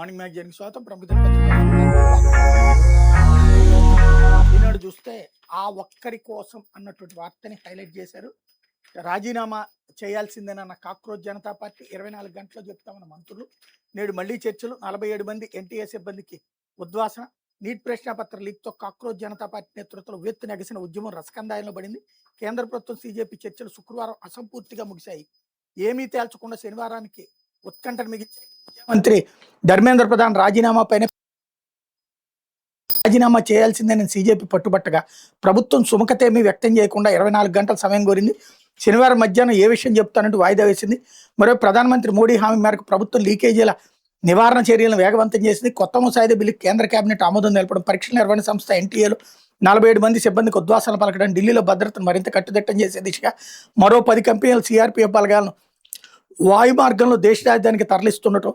Morning మ్యాగజైన్కి స్వాగతం. ప్రముఖ ఈనాడు చూస్తే ఆ ఒక్కరి కోసం అన్నటువంటి వార్తని హైలైట్ చేశారు. రాజీనామా చేయాల్సిందేనన్న కాక్రోచ్ జనతా పార్టీ 24 గంటల్లో చెప్తామన్న మంత్రులు. నేడు మళ్లీ చర్చలు. 47 మంది ఎన్టీఏ సిబ్బందికి ఉద్వాసన. నీట్ ప్రశ్నాపత్ర లీక్తో కాక్రోచ్ జనతా పార్టీ నేతృత్వంలో ఉవ్వెత్తు నెగసిన ఉద్యమం రసకందాయంలో పడింది. కేంద్ర ప్రభుత్వం సీజేపీ చర్చలు శుక్రవారం అసంపూర్తిగా ముగిశాయి. ఏమీ తేల్చకుండా శనివారానికి ఉత్కంఠను మిగిల్చాయి. మంత్రి ధర్మేంద్ర ప్రధాన్ రాజీనామా చేయాల్సిందేనని సీజేపీ పట్టుబట్టగా ప్రభుత్వం సుముఖతేమీ వ్యక్తం చేయకుండా 24 గంటల సమయం కోరింది. శనివారం మధ్యాహ్నం ఏ విషయం చెప్తానంటూ వాయిదా వేసింది. మరో ప్రధానమంత్రి మోడీ హామీ మేరకు ప్రభుత్వం లీకేజీల నివారణ చర్యలను వేగవంతం చేసింది. కొత్త ముసాయిదా బిల్లుకి కేంద్ర కేబినెట్ ఆమోదం తెలపడం, పరీక్షల నిర్వహణ సంస్థ ఎన్టీఏలో 47 మంది సిబ్బందికి ఉద్వాసన పలకడం, ఢిల్లీలో భద్రతను మరింత కట్టుదిట్టం చేసే దిశగా మరో 10 కంపెనీలు సిఆర్పీఎఫ్ బలగాలను వాయు మార్గంలో దేశ రాజధానికి తరలిస్తుండటం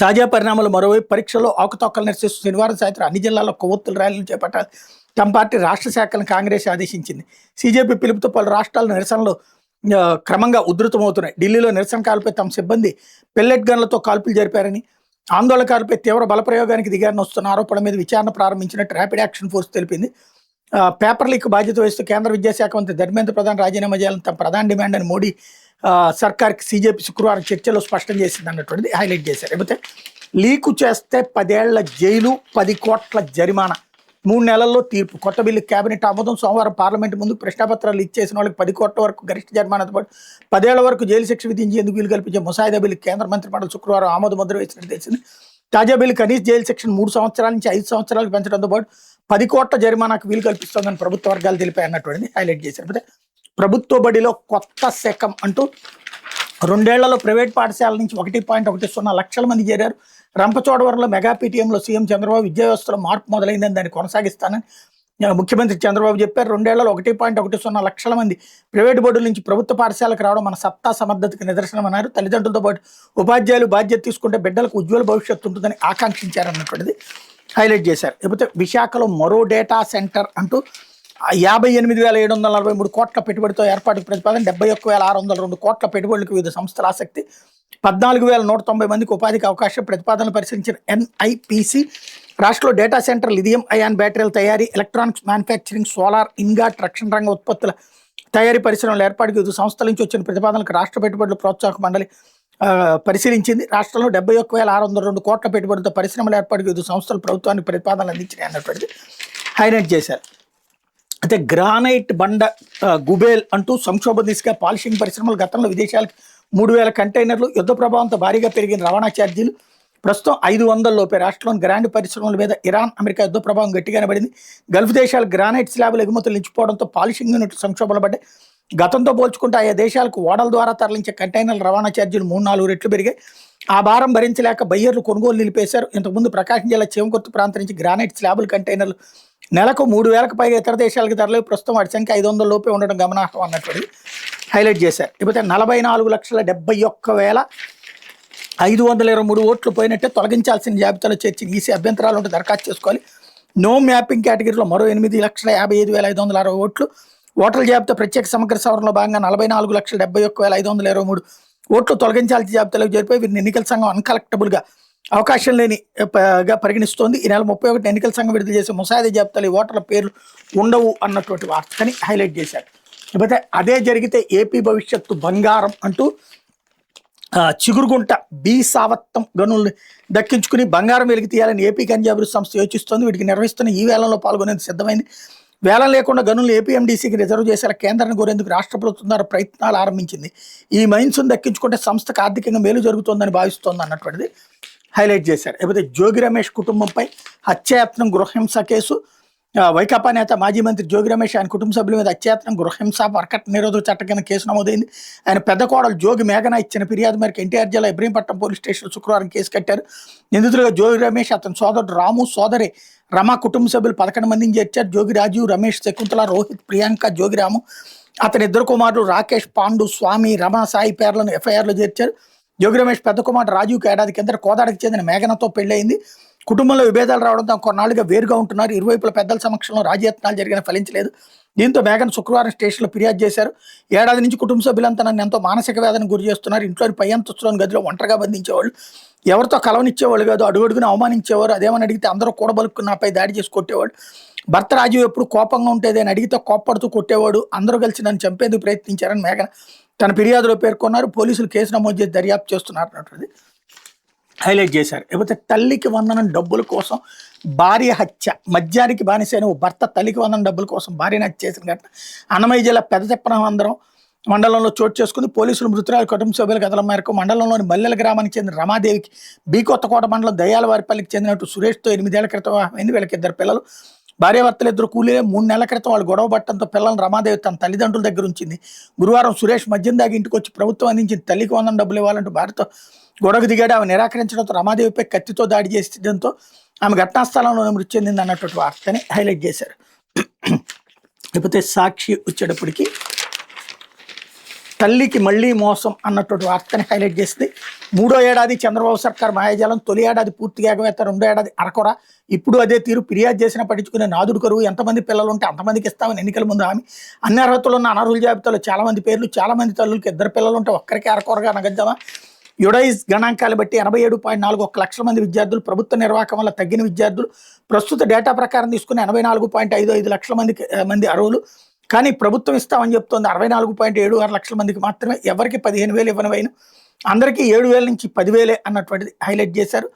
తాజా పరిణామాలు. మరోవైపు పరీక్షల్లో అవకతవకలు నిరసిస్తూ శనివారం సాయంత్రం అన్ని జిల్లాల్లో కొవ్వొత్తుల ర్యాలీలు చేపట్టాలి. తమ పార్టీ రాష్ట్ర శాఖలను కాంగ్రెస్ ఆదేశించింది. సీజేపీ పిలుపుతో పలు రాష్ట్రాల నిరసనలు క్రమంగా ఉధృతమవుతున్నాయి. ఢిల్లీలో నిరసనకారులపై తమ సిబ్బంది పెల్లెట్ గన్లతో కాల్పులు జరిపారని, ఆందోళనకారులపై తీవ్ర బలప్రయోగానికి దిగారని వస్తున్న ఆరోపణల మీద విచారణ ప్రారంభించినట్టు ర్యాపిడ్ యాక్షన్ ఫోర్స్ తెలిపింది. పేపర్ లీక్ బాధ్యత వహిస్తూ కేంద్ర విద్యాశాఖ మంత్రి ధర్మేంద్ర ప్రధాన్ రాజీనామా చేయాలని తమ ప్రధాన డిమాండ్ అని మోడీ సర్కార్కి సీజేపీ శుక్రవారం చర్చలో స్పష్టం చేసింది అన్నటువంటిది హైలైట్ చేశారు. లేకపోతే లీకు చేస్తే 10 ఏళ్ల జైలు, 10 కోట్ల జరిమానా, 3 నెలల్లో తీర్పు. కొత్త బిల్లు కేబినెట్ ఆమోదం. సోమవారం పార్లమెంట్ ముందు ప్రశ్నాపత్రాలు లీక్ చేసిన వాళ్ళకి 10 కోట్ల వరకు గరిష్ట జరిమానాతో పాటు 10 ఏళ్ల వరకు జైలు శిక్ష విధించేందుకు వీలు కల్పించే ముసాయిదా బిల్లు కేంద్ర మంత్రిమండలి శుక్రవారం ఆమోద ముద్ర వేసినట్టు తెలిసింది. తాజా బిల్లు కనీస జైలు శిక్షను 3 సంవత్సరాల నుంచి 5 సంవత్సరాలకు పెంచడంతో పాటు 10 కోట్ల జరిమానాకు వీలు కల్పిస్తోందని ప్రభుత్వ వర్గాలు తెలిపాయి అన్నటువంటిది హైలైట్ చేశారు. అయితే ప్రభుత్వ బడిలో కొత్త శకం అంటూ 2 ఏళ్లలో ప్రైవేట్ పాఠశాల నుంచి 1.10 లక్షల మంది చేరారు. రంపచోడవరంలో మెగా పీటీఎంలో సీఎం చంద్రబాబు విద్యా వ్యవస్థలో మార్పు మొదలైందని దాన్ని కొనసాగిస్తానని ముఖ్యమంత్రి చంద్రబాబు చెప్పారు. 2 ఏళ్లలో 1.10 లక్షల మంది ప్రైవేట్ బోర్డుల నుంచి ప్రభుత్వ పాఠశాలకు రావడం మన సత్తా సమర్థతకి నిదర్శనం అన్నారు. తల్లిదండ్రులతో పాటు ఉపాధ్యాయులు బాధ్యత తీసుకుంటే బిడ్డలకు ఉజ్వల భవిష్యత్తు ఉంటుందని ఆకాంక్షించారన్నటువంటిది హైలైట్ చేశారు. లేకపోతే విశాఖలో మరో డేటా సెంటర్ అంటూ 58,743 కోట్ల పెట్టుబడితో ఏర్పాటుకు ప్రతిపాదన. 71,602 కోట్ల పెట్టుబడులకు వివిధ సంస్థల ఆసక్తి. 14,190 మందికి ఉపాధికి అవకాశం. ప్రతిపాదనలు పరిశీలించిన ఎన్ఐపిసి రాష్ట్రంలో డేటా సెంటర్, లిథియం అయాన్ బ్యాటరీల తయారీ, ఎలక్ట్రానిక్స్ మ్యానుఫ్యాక్చరింగ్, సోలార్, ఇన్గాట్, రక్షణ రంగ ఉత్పత్తుల తయారీ పరిశ్రమల ఏర్పాటుకు వివిధ సంస్థల నుంచి వచ్చిన ప్రతిపాదనలకు రాష్ట్ర పెట్టుబడుల ప్రోత్సాహక మండలి పరిశీలించింది. రాష్ట్రంలో 71,602 కోట్ల పెట్టుబడితో పరిశ్రమల ఏర్పాటుకు వివిధ సంస్థలు ప్రభుత్వానికి ప్రతిపాదనలు అందించినాయి అన్నటువంటిది హైలైట్ చేశారు. అయితే గ్రానైట్ బండ గుబేల్ అంటూ సంక్షోభ దిశగా పాలిషింగ్ పరిశ్రమలు. గతంలో విదేశాలకు 3,000 కంటైనర్లు. యుద్ధ ప్రభావంతో భారీగా పెరిగిన రవాణా ఛార్జీలు. ప్రస్తుతం 500 లోపే. రాష్ట్రంలోని గ్రాండ్ పరిశ్రమల మీద ఇరాన్, అమెరికా యుద్ధ ప్రభావం గట్టిగానే పడింది. గల్ఫ్ దేశాలు గ్రానైట్ స్లాబులు ఎగుమతులు నిలిచిపోవడంతో పాలిషింగ్ యూనిట్లు సంక్షోభంలో పడ్డాయి. గతంతో పోల్చుకుంటే ఆయా దేశాలకు ఓడల ద్వారా తరలించే కంటైనర్ల రవాణా ఛార్జీలు 3-4 రెట్లు పెరిగాయి. ఆ భారం భరించలేక బయ్యర్లు కొనుగోలు నిలిపేశారు. ఇంతకుముందు ప్రకాశం జిల్లా చేమకుర్తి ప్రాంతం నుంచి గ్రానైట్ స్లాబులు కంటైనర్లు నెలకు 3,000కు పైగా ఇతర దేశాలకు తరలేవు. ప్రస్తుతం వాటి సంఖ్య 500 లోపే ఉండడం గమనార్హం అన్నటువంటిది హైలైట్ చేశారు. ఇకపోతే 44,71,523 ఓట్లు పోయినట్టే తొలగించాల్సిన జాబితాలో చేర్చిన ఈసీ అభ్యంతరాలు ఉంటే దరఖాస్తు చేసుకోవాలి. నో మ్యాపింగ్ కేటగిరీలో మరో 8,55,560 ఓట్లు. ఓటర్ల జాబితా ప్రత్యేక సమగ్ర సవరణలో భాగంగా 44,71,523 ఓట్లు తొలగించాల్సిన జాబితాలోకి జరిపి వీరిని ఎన్నికల సంఘం అన్కలెక్టబుల్గా అవకాశం లేనిగా పరిగణిస్తోంది. ఈ నెల 31 ఎన్నికల సంఘం విడుదల చేసే ముసాయిదా జాబితాలో ఈ ఓటర్ల పేర్లు ఉండవు అన్నటువంటి వార్తని హైలైట్ చేశారు. లేకపోతే అదే జరిగితే ఏపీ భవిష్యత్తు బంగారం అంటూ చిగురుగుంట బి సావత్తం గనుల్ని దక్కించుకుని బంగారం వెలికి తీయాలని ఏపీ ఖనిజ అభివృద్ధి సంస్థ యోచిస్తోంది. వీటికి నిర్వహిస్తున్న ఈ వేలంలో పాల్గొనేందుకు సిద్ధమైంది. వేలం లేకుండా గనులు ఏపీఎండీసీకి రిజర్వ్ చేసేలా కేంద్రాన్ని కోరేందుకు రాష్ట్ర ప్రభుత్వం ద్వారా ప్రయత్నాలు ఆరంభించింది. ఈ మైన్స్ను దక్కించుకుంటే సంస్థకు ఆర్థికంగా మేలు జరుగుతోందని భావిస్తోంది అన్నటువంటిది హైలైట్ చేశారు. లేకపోతే జోగి రమేష్ కుటుంబంపై హత్యాయత్నం, గృహహింస కేసు. వైకాపా నేత మాజీ మంత్రి జోగి రమేష్, ఆయన కుటుంబ సభ్యుల మీద హత్యాయత్నం, గృహహింస, వర్కట్ నిరోధక చట్టం కింద కేసు నమోదైంది. ఆయన పెద్ద కోడలు జోగి మేఘన ఇచ్చిన ఫిర్యాదు మేరకు ఎన్టీఆర్ జిల్లా ఇబ్రహీంపట్నం పోలీస్ స్టేషన్లో శుక్రవారం కేసు కట్టారు. నిందితులుగా జోగి రమేష్, అతని సోదరుడు రాము, సోదరి రమ, కుటుంబ సభ్యులు 11 మందిని చేర్చారు. జోగి రాజీవ్, రమేష్, శకుంతల, రోహిత్, ప్రియాంక, జోగి రాము, అతని 2 కుమారులు రాకేష్, పాండు, స్వామి, రమ, సాయి పేర్లను ఎఫ్ఐఆర్లో చేర్చారు. జోగి రమేష్ పెద్ద కుమారుడు రాజీవ్కి ఏడాది కింద కోదాడకి చెందిన మేఘనతో పెళ్లయింది. కుటుంబంలో విభేదాలు రావడంతో కొన్నాళ్ళుగా వేరుగా ఉంటున్నారు. ఇరువైపుల పెద్దల సమక్షంలో రాజయత్నాలు జరిగిన ఫలించలేదు. దీంతో మేఘన్ శుక్రవారం స్టేషన్లో ఫిర్యాదు చేశారు. ఏడాది నుంచి కుటుంబ సభ్యులంతా నన్ను ఎంతో మానసిక వేదనకు గురి చేస్తున్నారు. ఇంట్లోని పై అంతస్తులోని గదిలో ఒంటరిగా బంధించేవాళ్ళు, ఎవరితో కలవనిచ్చేవాళ్ళు కాదు, అడుగడుగున అవమానించేవారు. అదేమని అడిగితే అందరూ కూడబలుక్కుని నాపై దాడి చేసి కొట్టేవాడు. భర్త రాజీవ్ ఎప్పుడు కోపంగా ఉంటేది అని అడిగితే కోప్పడుతూ కొట్టేవాడు. అందరూ కలిసి నన్ను చంపేందుకు ప్రయత్నించారని మేఘన తన ఫిర్యాదులో పేర్కొన్నారు. పోలీసులు కేసు నమోదు చేసి దర్యాప్తు చేస్తున్నారు అన్నటువంటిది హైలైట్ చేశారు. లేకపోతే తల్లికి వందనం డబ్బుల కోసం భార్య హత్య, మద్యానికి బానిసైన ఓ భర్త తల్లికి వందనం డబ్బుల కోసం భార్యను హత్య చేసిన ఘటన అన్నమయ్య జిల్లా పెద్దచెప్పనమందరం మండలంలో చోటు చేసుకుని పోలీసులు మృతురాలు కుటుంబ సభ్యుల కథల మేరకు మండలంలోని మల్లెల గ్రామానికి చెందిన రమాదేవికి బి కొత్తకోట మండలం దయ్యాలవారిపల్లికి చెందినట్టు సురేష్తో 8 ఏళ్ల క్రితం అయింది. వీళ్ళకి 2 పిల్లలు. భార్యాభర్తలు ఇద్దరు కూలీలే. 3 నెలల క్రితం వాళ్ళు గొడవ పట్టడంతో పిల్లలను రమాదేవి తన తల్లిదండ్రుల దగ్గర ఉంచింది. గురువారం సురేష్ మద్యం దాగి ఇంటికి వచ్చి ప్రభుత్వం అందించిన తల్లికి వందనం డబ్బులు ఇవ్వాలంటూ భార్యతో గొడవకు దిగాడు. ఆమె నిరాకరించడంతో రమాదేవిపై కత్తితో దాడి చేసడంతో ఆమె ఘటనా స్థలంలోనే మృతి చెందింది అన్నటువంటి వార్తని హైలైట్ చేశారు. లేకపోతే సాక్షి వచ్చేటప్పటికి తల్లికి మళ్లీ మోసం అన్నటువంటి వార్తని హైలైట్ చేసింది. 3వ ఏడాది చంద్రబాబు సర్కార్ మాయాజాలం, తొలి ఏడాది పూర్తిగా ఎగవేత, 2వ ఏడాది అరకొర, ఇప్పుడు అదే తీరు. ఫిర్యాదు చేసినా పట్టించుకునే నాదుడు కరువు. ఎంతమంది పిల్లలు ఉంటే అంతమందికి ఇస్తామని ఎన్నికల ముందు హామీ. అన్ని అర్హతలు ఉన్న అనర్హుల జాబితాలో చాలా మంది పేర్లు, చాలా మంది తల్లులకి 2 పిల్లలు ఉంటే ఒక్కరికి అరకొరగా నగద్దామా? యుడైజ్ గణాంకాలు బట్టి 87.41 లక్షల మంది విద్యార్థులు, ప్రభుత్వ నిర్వాహకం వల్ల తగ్గిన విద్యార్థులు. ప్రస్తుత డేటా ప్రకారం తీసుకుని 84.55 లక్షల మంది అర్హులు. కానీ ప్రభుత్వం ఇస్తామని చెప్తోంది 64.76 లక్షల మందికి మాత్రమే. ఎవరికి 15,000 ఇవ్వనివైన అందరికీ 7,000 నుంచి 10,000 అన్నటువంటిది హైలైట్ చేశారు.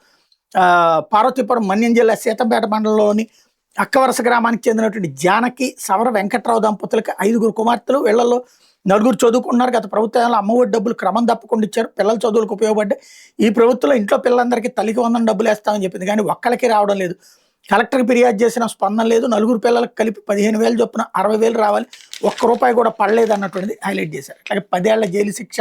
పార్వతీపురం మన్యం జిల్లా సీతంపేట మండలంలోని అక్కవరస గ్రామానికి చెందినటువంటి జానకి సవర వెంకట్రావు దంపతులకు 5 కుమార్తెలు. వీళ్లలో 4 చదువుకున్నారు. గత ప్రభుత్వంలో అమ్మఒడి డబ్బులు క్రమం తప్పకుండా ఇచ్చారు. పిల్లల చదువులకు ఉపయోగపడ్డాయి. ఈ ప్రభుత్వంలో ఇంట్లో పిల్లలందరికీ తల్లికి వందనం డబ్బులు వేస్తామని చెప్పింది, కానీ ఒక్కళ్ళకి రావడం లేదు. కలెక్టర్కి ఫిర్యాదు చేసిన స్పందన లేదు. 4 పిల్లలకు కలిపి 15,000 చొప్పున 60,000 రావాలి, ₹1 కూడా పడలేదు అన్నటువంటిది హైలైట్ చేశారు. అలాగే 10 ఏళ్ల జైలు శిక్ష,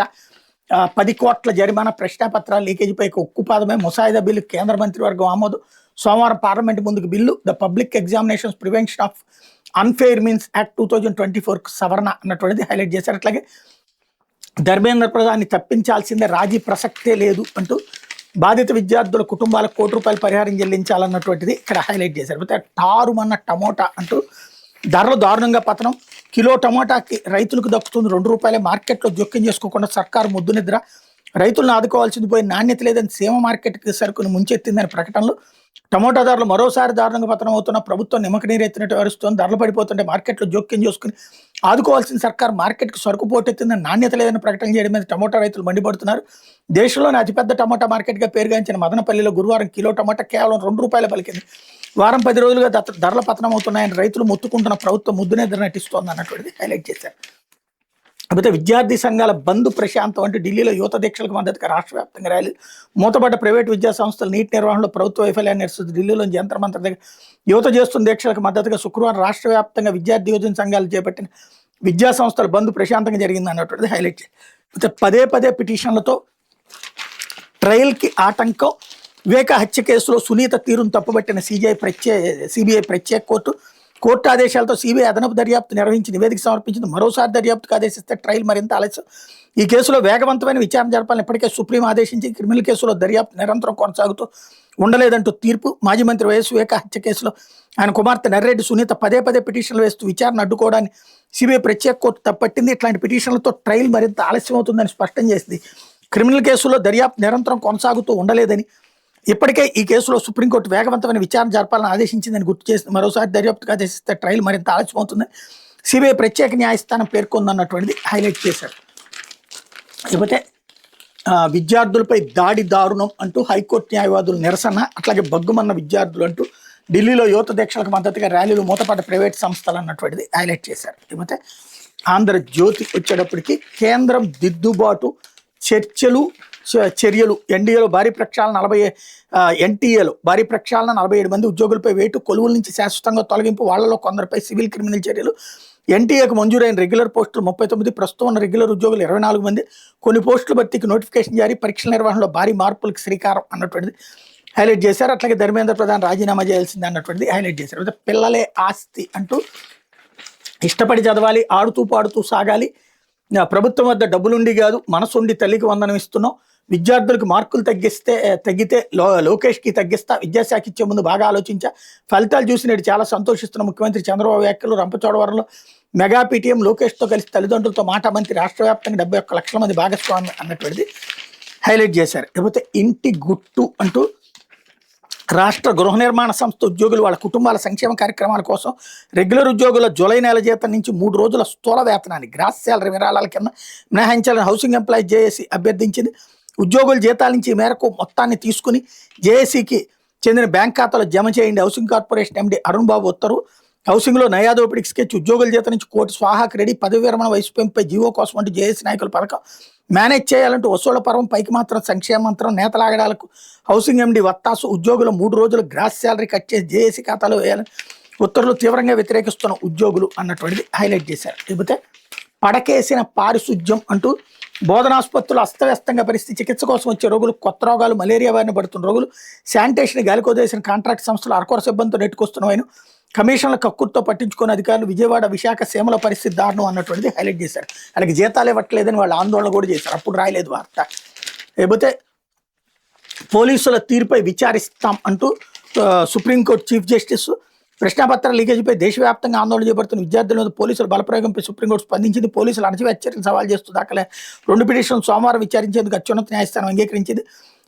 10 కోట్ల జరిమానా, ప్రశ్నాపత్రాల లీకేజీపై ఉక్కుపాదమే ముసాయిదా బిల్లు కేంద్ర మంత్రివర్గం ఆమోదం. సోమవారం పార్లమెంట్ ముందుకు bill. The public examinations prevention of unfair means act 2024 సవరణ అన్నటువంటిది హైలైట్ చేశారు. అట్లాగే ధర్మేంద్ర ప్రధాన్ని తప్పించాల్సిందే, రాజీ ప్రసక్తే లేదు అంటూ బాధిత విద్యార్థుల కుటుంబాలకు ₹1 పరిహారం చెల్లించాలన్నటువంటిది ఇక్కడ హైలైట్ చేశారు. అయితే టారుమన్న టమోటా అంటూ ధరలు దారుణంగా పతనం. కిలో టమోటాకి రైతులకు దక్కుతుంది ₹2. మార్కెట్లో జోక్యం చేసుకోకుండా సర్కారు ముద్దు నిద్ర. రైతులను ఆదుకోవాల్సింది పోయి నాణ్యత లేదని సీమ మార్కెట్కి సరుకును ముంచెత్తిందని ప్రకటనలు. టమోటా ధరలు మరోసారి దారుణంగా పతనం అవుతున్న ప్రభుత్వం నిమ్మక నీరెత్తినట్టు వ్యవహరిస్తోంది. ధరలు పడిపోతుంటే మార్కెట్లో జోక్యం చేసుకుని ఆదుకోవాల్సిన సర్కారు మార్కెట్కి సరుకు పోటెత్తిందని, నాణ్యత లేదని ప్రకటన చేయడం మీద టమోటా రైతులు మండిపడుతున్నారు. దేశంలోని అతిపెద్ద టమోటా మార్కెట్గా పేరుగాంచిన మదనపల్లిలో గురువారం కిలో టమోటా కేవలం ₹2 పలికింది. వారం 10 రోజులుగా ధరల పతనం అవుతున్నాయని రైతులు మొత్తుకుంటున్న ప్రభుత్వం ముద్దు నిద్ర నటిస్తోంది అన్నటువంటిది హైలైట్ చేశారు. కాకపోతే విద్యార్థి సంఘాల బంద్ ప్రశాంతం అంటే ఢిల్లీలో యువత దీక్షలకు మద్దతుగా రాష్ట్ర వ్యాప్తంగా ర్యాలీ. మూతపడ్డ ప్రైవేటు విద్యా సంస్థలు నీట్ నిర్వహణలో ప్రభుత్వ వైఫల్యాన్ని నిరసిస్తూ ఢిల్లీలోని జంతర్ మంతర్ దగ్గర యువత చేస్తున్న దీక్షలకు మద్దతుగా శుక్రవారం రాష్ట్ర వ్యాప్తంగా విద్యార్థి యోజన సంఘాలు చేపట్టిన విద్యా సంస్థల బంద్ ప్రశాంతంగా జరిగింది అన్నటువంటిది హైలైట్ చేశారు. పదే పిటిషన్లతో ట్రయల్కి ఆటంకం. వివేక హత్య కేసులో సునీత తీరును తప్పుబట్టిన సిబిఐ ప్రత్యేక కోర్టు ఆదేశాలతో సిబిఐ అదనపు దర్యాప్తు నిర్వహించి నివేదిక సమర్పించింది. మరోసారి దర్యాప్తుకు ఆదేశిస్తే ట్రయల్ మరింత ఆలస్యం. ఈ కేసులో వేగవంతమైన విచారణ జరపాలని ఇప్పటికే సుప్రీం ఆదేశించి క్రిమినల్ కేసులో దర్యాప్తు నిరంతరం కొనసాగుతూ ఉండలేదంటూ తీర్పు. మాజీ మంత్రి వైఎస్ వివేక హత్య కేసులో ఆయన కుమార్తె నర్రెడ్డి సునీత పదే పిటిషన్లు వేస్తూ విచారణ అడ్డుకోవడాన్ని సిబిఐ ప్రత్యేక కోర్టు తప్పట్టింది. ఇట్లాంటి పిటిషన్లతో ట్రయల్ మరింత ఆలస్యం అవుతుందని స్పష్టం చేసింది. క్రిమినల్ కేసులో దర్యాప్తు నిరంతరం కొనసాగుతూ ఉండలేదని, ఇప్పటికే ఈ కేసులో సుప్రీంకోర్టు వేగవంతమైన విచారణ జరపాలని ఆదేశించిందని గుర్తు చేసి మరోసారి దర్యాప్తుకు ఆదేశిస్తే ట్రయల్ మరింత ఆలస్యం అవుతుందని సిబిఐ ప్రత్యేక న్యాయస్థానం పేర్కొందన్నటువంటిది హైలైట్ చేశారు. లేకపోతే విద్యార్థులపై దాడి దారుణం అంటూ హైకోర్టు న్యాయవాదులు నిరసన. అట్లాగే బగ్గుమన్న విద్యార్థులు అంటూ ఢిల్లీలో యువత దీక్షలకు మద్దతుగా ర్యాలీలు, మూతపడ్డ ప్రైవేట్ సంస్థలు అన్నటువంటిది హైలైట్ చేశారు. లేకపోతే ఆంధ్రజ్యోతి వచ్చేటప్పటికి కేంద్రం దిద్దుబాటు చర్యలు. ఎన్టీఏలో భారీ ప్రక్షాళన 47 మంది ఉద్యోగులపై వేటు. కొలువుల నుంచి శాశ్వతంగా తొలగింపు. వాళ్లలో కొందరిపై సివిల్ క్రిమినల్ చర్యలు. ఎన్టీఏకు మంజూరైన రెగ్యులర్ పోస్టులు 39, ప్రస్తుతం ఉన్న రెగ్యులర్ ఉద్యోగులు 24 మంది. కొన్ని పోస్టుల భర్తీకి నోటిఫికేషన్ జారీ. పరీక్షల నిర్వహణలో భారీ మార్పులకు శ్రీకారం అన్నటువంటిది హైలైట్ చేశారు. అట్లాగే ధర్మేంద్ర ప్రధాన్ రాజీనామా చేయాల్సింది అన్నటువంటిది హైలైట్ చేశారు. పిల్లలే ఆస్తి అంటూ ఇష్టపడి చదవాలి, ఆడుతూ పాడుతూ సాగాలి. ప్రభుత్వం వద్ద డబ్బులుండి కాదు మనసుండి తల్లికి వందనం ఇస్తున్నాం. విద్యార్థులకు మార్కులు తగ్గితే లోకేష్కి తగ్గిస్తా, విద్యాశాఖ ఇచ్చే ముందు బాగా ఆలోచించా, ఫలితాలు చూసి నేడు చాలా సంతోషిస్తున్న ముఖ్యమంత్రి చంద్రబాబు వ్యాఖ్యలు. రంపచోడవరంలో మెగా పీటీఎం లోకేష్తో కలిసి తల్లిదండ్రులతో మాట మంత్రి, రాష్ట్ర వ్యాప్తంగా 71 లక్షల మంది భాగస్వామి అన్నటువంటిది హైలైట్ చేశారు. లేకపోతే ఇంటి గుట్టు అంటూ రాష్ట్ర గృహ నిర్మాణ సంస్థ ఉద్యోగులు వాళ్ళ కుటుంబాల సంక్షేమ కార్యక్రమాల కోసం రెగ్యులర్ ఉద్యోగుల జూలై నెల జీతం నుంచి 3 రోజుల స్థూల వేతనాన్ని గ్రాస్ శాలరీ విరాళాల కింద మినహాయించాలని హౌసింగ్ ఎంప్లాయీస్ జేఏసీ అభ్యర్థించింది. ఉద్యోగుల జీతాల నుంచి ఈ మేరకు మొత్తాన్ని తీసుకుని జేఏసీకి చెందిన బ్యాంక్ ఖాతాలో జమ చేయండి. హౌసింగ్ కార్పొరేషన్ ఎండీ అరుణ్ బాబు ఉత్తర్వు. హౌసింగ్లో నయాదోపిడికి స్కెచ్, ఉద్యోగుల జీతం నుంచి కోటి స్వాహాకి రెడీ, పదవి విరమణ వయసు పెంపై జీవో కోసం అంటూ జేఏసీ నాయకుల పథకం మేనేజ్ చేయాలంటూ వసూళ్ల పర్వం, పైకి మాత్రం సంక్షేమ మంత్రం, నేతలాగడాలకు హౌసింగ్ ఎండీ వత్తాసు. ఉద్యోగులు 3 రోజులు గ్రాస్ శాలరీ కట్ చేసి జేఏసీ ఖాతాలో వేయాలని ఉత్తర్వులు తీవ్రంగా వ్యతిరేకిస్తున్న ఉద్యోగులు అన్నటువంటిది హైలైట్ చేశారు. లేకపోతే పడకేసిన పారిశుధ్యం అంటూ బోధనాసుపత్రులు అస్తవ్యస్తంగా పరిస్థితి, చికిత్స కోసం వచ్చే రోగులు, కొత్త రోగాలు, మలేరియా బారిన పడుతున్న రోగులు, శానిటేషన్ గాలికొదేసిన కాంట్రాక్ట్ సంస్థలు అరకొర సిబ్బందితో నెట్టుకొస్తున్నవైన కమిషన్ల కక్కుర్తో పట్టించుకున్న అధికారులు, విజయవాడ విశాఖ సీమల పరిస్థితి దారుణం అన్నటువంటిది హైలైట్ చేశారు. వాళ్ళకి జీతాలు ఇవ్వట్లేదని వాళ్ళు ఆందోళన కూడా చేశారు, అప్పుడు రాయలేదు వార్త. లేకపోతే పోలీసుల తీరుపై విచారిస్తాం అంటూ సుప్రీంకోర్టు చీఫ్ జస్టిస్, ప్రశ్నాపత్ర లీకేజీపై దేశవ్యాప్తంగా ఆందోళన చేపడుతున్న విద్యార్థుల మీద పోలీసుల బలప్రయోగంపై సుప్రీంకోర్టు స్పందించింది. పోలీసులు అణచివేత చర్యలు సవాల్ చేస్తూ దాఖలే 2 పిటిషన్లు సోమవారం విచారించేందుకు అత్యున్నత న్యాయస్థానం అంగీకరించింది.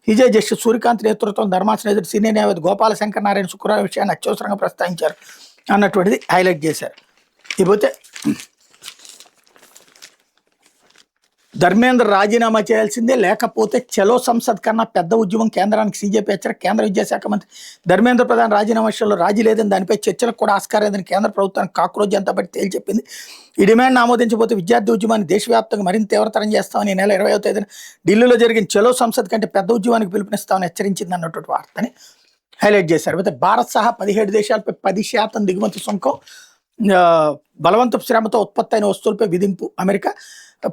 విజయ్ జస్టిస్ సూర్యకాంత్ నేతృత్వం ధర్మాసనం ఎదురు సీనియర్ న్యాయవాది గోపాల శంకర్ నారాయణ శుక్రవారం విషయాన్ని అత్యవసరంగా ప్రస్తావించారు అన్నటువంటిది హైలైట్ చేశారు. ఇకపోతే ధర్మేంద్ర రాజీనామా చేయాల్సిందే, లేకపోతే చలో సంసద్ కన్నా పెద్ద ఉద్యమం కేంద్రానికి సీజేపీ హెచ్చరిక. కేంద్ర విద్యాశాఖ మంత్రి ధర్మేంద్ర ప్రధాన్ రాజీనామా విషయంలో రాజీ లేదని, దానిపై చర్చలకు కూడా ఆస్కారం లేదని కేంద్ర ప్రభుత్వానికి కాక్రోజ్ జనతా పార్టీ తేల్చెప్పింది. ఈ డిమాండ్ ఆమోదించబోతే విద్యార్థి ఉద్యమాన్ని దేశవ్యాప్తంగా మరింత తీవ్రతరం చేస్తామని ఈ నెల 20వ తేదీన ఢిల్లీలో జరిగిన చలో సంసద్ కంటే పెద్ద ఉద్యమానికి పిలుపునిస్తామని హెచ్చరించింది అన్నటువంటి వార్తని హైలైట్ చేశారు. అయితే భారత్ సహా 17 దేశాలపై 10% దిగుమతి సుంకం, బలవంతపు శ్రమతో ఉత్పత్తి అయిన వస్తువులపై విధింపు. అమెరికా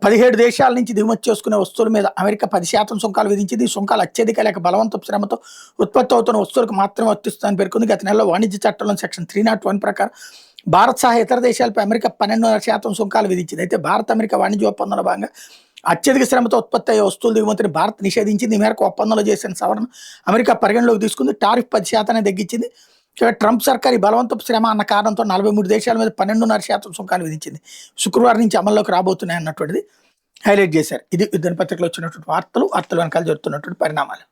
17 దేశాల నుంచి దిగుమతి చేసుకునే వస్తువుల మీద అమెరికా 10% సుంకాలు విధించింది. ఈ సుంకాలు అత్యధిక లేక బలవంతపు శ్రమతో ఉత్పత్తి అవుతున్న వస్తువులకు మాత్రమే వర్తిస్తుందని పేర్కొంది. గత నెలలో వాణిజ్య చట్టంలో సెక్షన్ 301 ప్రకారం భారత్ సహా ఇతర దేశాలపై అమెరికా 12% సుంకాలు విధించింది. అయితే భారత్ అమెరికా వాణిజ్య ఒప్పందంలో భాగంగా అత్యధిక శ్రమతో ఉత్పత్తి అయ్యే వస్తువుల దిగుమతిని భారత్ నిషేధించింది. ఈ మేరకు ఒప్పందంలో చేసిన సవరణ అమెరికా పరిగణలోకి తీసుకుంది. టారిఫ్ 10% తగ్గించింది. ట్రంప్ సర్కార్ ఈ బలవంతపు శ్రమ అన్న కారణంతో 43 దేశాల మీద 12.5% సుంకాలు విధించింది. శుక్రవారం నుంచి అమల్లోకి రాబోతున్నాయి అన్నటువంటిది హైలైట్ చేశారు. ఇది దినపత్రికలో వచ్చినటువంటి వార్తలు వెనకాల జరుగుతున్నటువంటి పరిణామాలు.